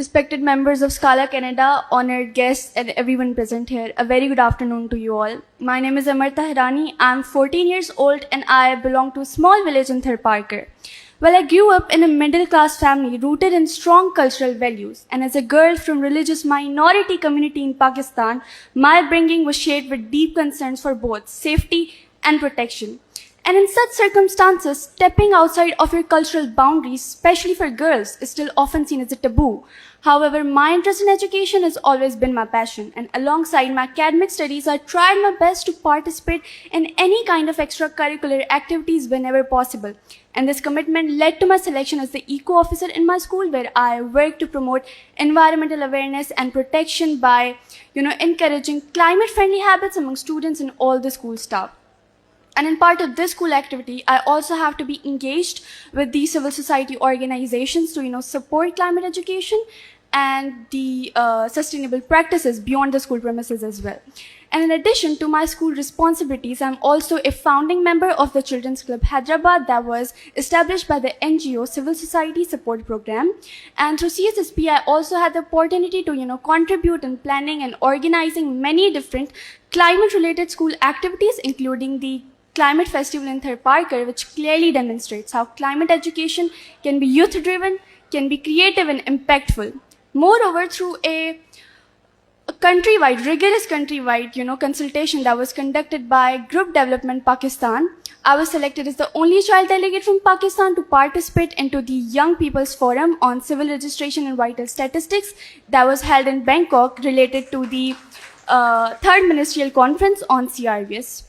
Respected members of Scala Canada, honored guests, and everyone present here, a very good afternoon to you all. My name is Amarta Hirani. I'm 14 years old and I belong to a small village in Tharparkar. Well, I grew up in a middle-class family rooted in strong cultural values. And as a girl from religious minority community in Pakistan, my upbringing was shaped with deep concerns for both safety and protection. And in such circumstances, stepping outside of your cultural boundaries, especially for girls, is still often seen as a taboo. However, my interest in education has always been my passion, and alongside my academic studies, I tried my best to participate in any kind of extracurricular activities whenever possible. And this commitment led to my selection as the eco officer in my school, where I work to promote environmental awareness and protection by, encouraging climate-friendly habits among students and all the school staff. And in part of this school activity, I also have to be engaged with the civil society organizations to, support climate education and the sustainable practices beyond the school premises as well. And in addition to my school responsibilities, I'm also a founding member of the Children's Club Hyderabad that was established by the NGO Civil Society Support Program. And through CSSP, I also had the opportunity to, contribute in planning and organizing many different climate-related school activities, including the Climate Festival in Tharparkar, which clearly demonstrates how climate education can be youth-driven, can be creative and impactful. Moreover, through a rigorous countrywide, consultation that was conducted by Group Development Pakistan, I was selected as the only child delegate from Pakistan to participate into the Young People's Forum on Civil Registration and Vital Statistics that was held in Bangkok related to the third ministerial conference on CRVS.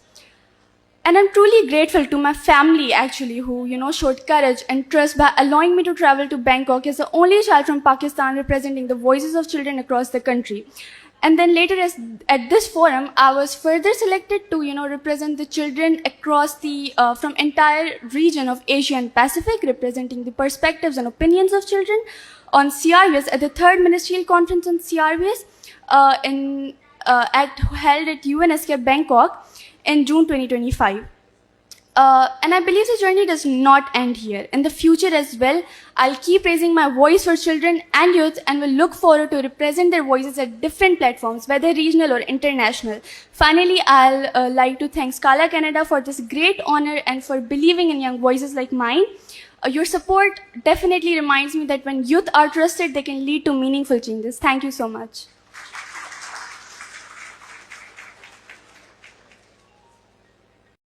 And I'm truly grateful to my family, actually, who, showed courage and trust by allowing me to travel to Bangkok as the only child from Pakistan representing the voices of children across the country. And then later, at this forum, I was further selected to, represent the children across the, from entire region of Asia and Pacific, representing the perspectives and opinions of children on CRVS at the third ministerial conference on CRVS held at UNESCAP Bangkok in June 2025. And I believe the journey does not end here. In the future as well, I'll keep raising my voice for children and youth and will look forward to represent their voices at different platforms, whether regional or international. Finally, I'll like to thank Scala Canada for this great honor and for believing in young voices like mine. Your support definitely reminds me that when youth are trusted, they can lead to meaningful changes. Thank you so much.